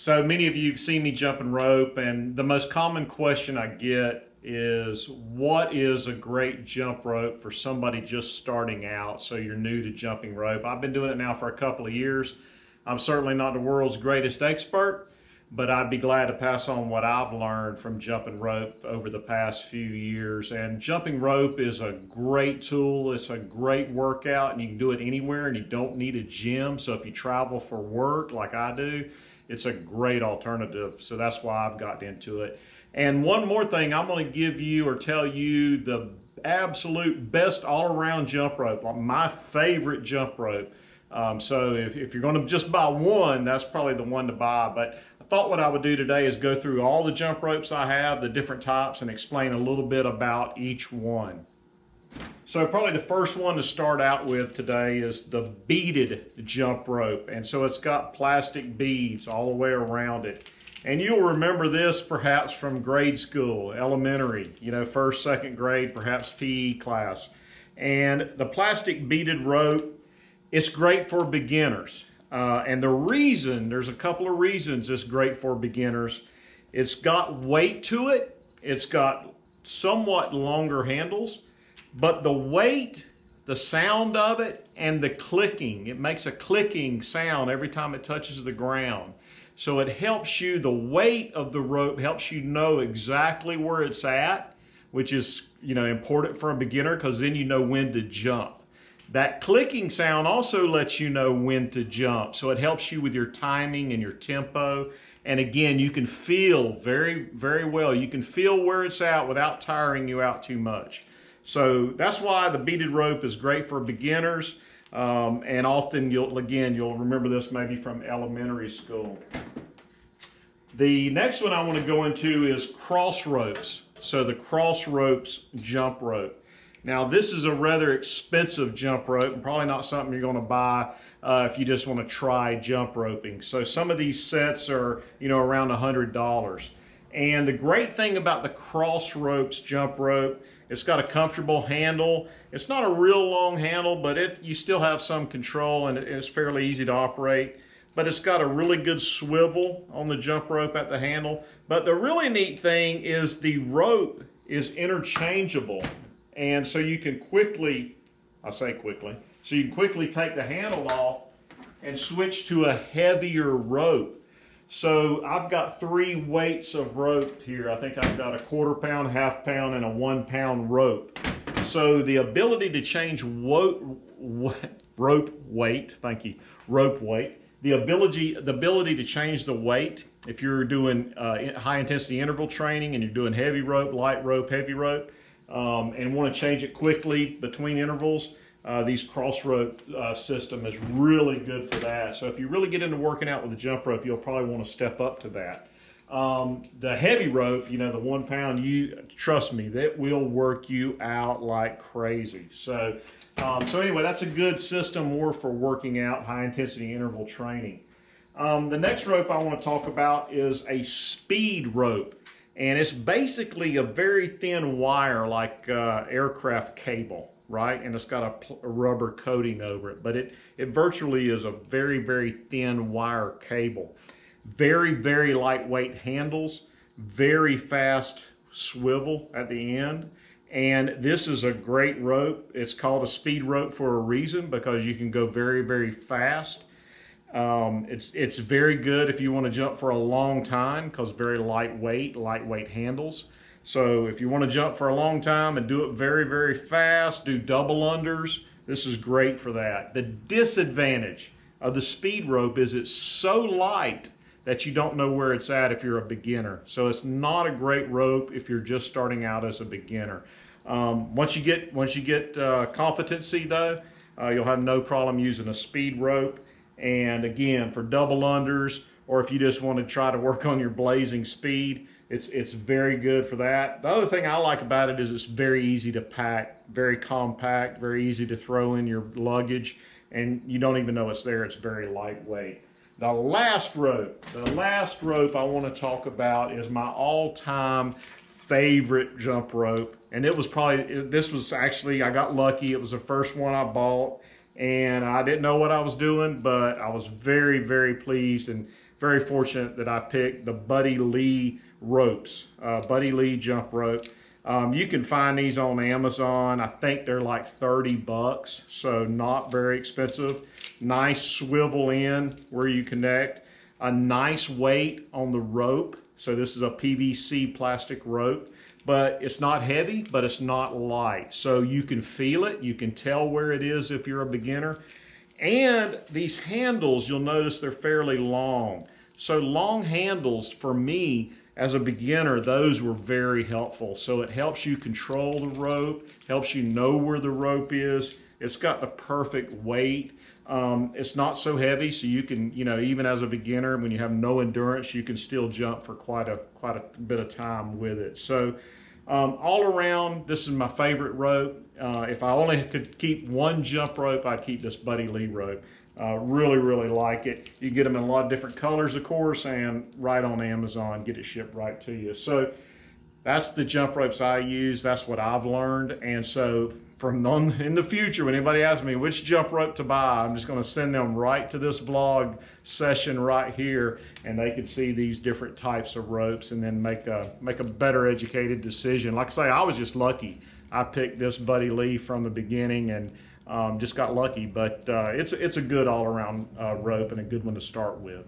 So many of you have seen me jumping rope, and the most common question I get is, what is a great jump rope for somebody just starting out? So you're new to jumping rope. I've been doing it now for a couple of years. I'm certainly not the world's greatest expert, but I'd be glad to pass on what I've learned from jumping rope over the past few years. And jumping rope is a great tool. It's a great workout, and you can do it anywhere, and you don't need a gym. So if you travel for work like I do, it's a great alternative. So that's why I've gotten into it. And one more thing, I'm going to give you or tell you the absolute best all-around jump rope, like my favorite jump rope. So if you're going to just buy one, that's probably the one to buy. But I thought what I would do today is go through all the jump ropes I have, the different types, and explain a little bit about each one. So probably the first one to start out with today is the beaded jump rope. And so it's got plastic beads all the way around it. And you'll remember this perhaps from grade school, elementary, first, second grade, perhaps PE class. And the plastic beaded rope, it's great for beginners. And there's a couple of reasons it's great for beginners. It's got weight to it. It's got somewhat longer handles. But the weight, the sound of it, and the clicking, it makes a clicking sound every time it touches the ground. So it helps you, the weight of the rope helps you know exactly where it's at, which is, important for a beginner because then you know when to jump. That clicking sound also lets you know when to jump. So it helps you with your timing and your tempo. And again, you can feel very, very well. You can feel where it's at without tiring you out too much. So that's why the beaded rope is great for beginners, and often you'll remember this maybe from elementary school. The next one I want to go into is Crossroads. So the Crossroads jump rope. Now this is a rather expensive jump rope and probably not something you're going to buy if you just want to try jump roping. So some of these sets are around $100. And the great thing about the Crossroads jump rope, it's got a comfortable handle. It's not a real long handle, but you still have some control, and it's fairly easy to operate. But it's got a really good swivel on the jump rope at the handle. But the really neat thing is the rope is interchangeable. And so you can quickly take the handle off and switch to a heavier rope. So I've got 3 weights of rope here. I think I've got a 1/4 pound, 1/2 pound, and a 1 pound rope. So the ability to change rope weight, the ability to change the weight, if you're doing high intensity interval training and you're doing heavy rope, light rope, heavy rope, and want to change it quickly between intervals, these Crossroads system is really good for that. So if you really get into working out with the jump rope, you'll probably want to step up to that. The heavy rope, the 1 pound, trust me, that will work you out like crazy. So anyway, that's a good system more for working out high intensity interval training. The next rope I want to talk about is a speed rope. And it's basically a very thin wire like aircraft cable, right? And it's got a rubber coating over it, but it virtually is a very, very thin wire cable. Very, very lightweight handles, very fast swivel at the end. And this is a great rope. It's called a speed rope for a reason, because you can go very, very fast. It's very good if you want to jump for a long time, because very lightweight handles. So if you want to jump for a long time and do it very, very fast, do double unders, this is great for that. The disadvantage of the speed rope is it's so light that you don't know where it's at if you're a beginner. So it's not a great rope if you're just starting out as a beginner. Once you get competency though, you'll have no problem using a speed rope. And again, for double unders, or if you just want to try to work on your blazing speed, it's very good for that. The other thing I like about it is it's very easy to pack, very compact, very easy to throw in your luggage, and you don't even know it's there. It's very lightweight. The last rope I want to talk about is my all-time favorite jump rope. And I got lucky. It was the first one I bought, and I didn't know what I was doing, but I was very, very pleased. And very fortunate that I picked the Buddy Lee ropes, Buddy Lee jump rope. You can find these on Amazon. I think they're like 30 bucks, so not very expensive. Nice swivel in where you connect. A nice weight on the rope. So this is a PVC plastic rope, but it's not heavy, but it's not light. So you can feel it. You can tell where it is if you're a beginner. And these handles, you'll notice they're fairly long. So long handles, for me, as a beginner, those were very helpful. So it helps you control the rope, helps you know where the rope is. It's got the perfect weight. It's not so heavy, so you can, even as a beginner, when you have no endurance, you can still jump for quite a bit of time with it. So all around, this is my favorite rope. If I only could keep one jump rope, I'd keep this Buddy Lee rope. Really, really like it. You can get them in a lot of different colors, of course, and right on Amazon, get it shipped right to you. So that's the jump ropes I use. That's what I've learned. And so in the future, when anybody asks me which jump rope to buy, I'm just going to send them right to this vlog session right here, and they can see these different types of ropes and then make a better educated decision. Like I say, I was just lucky. I picked this Buddy Lee from the beginning and just got lucky, but it's a good all-around rope and a good one to start with.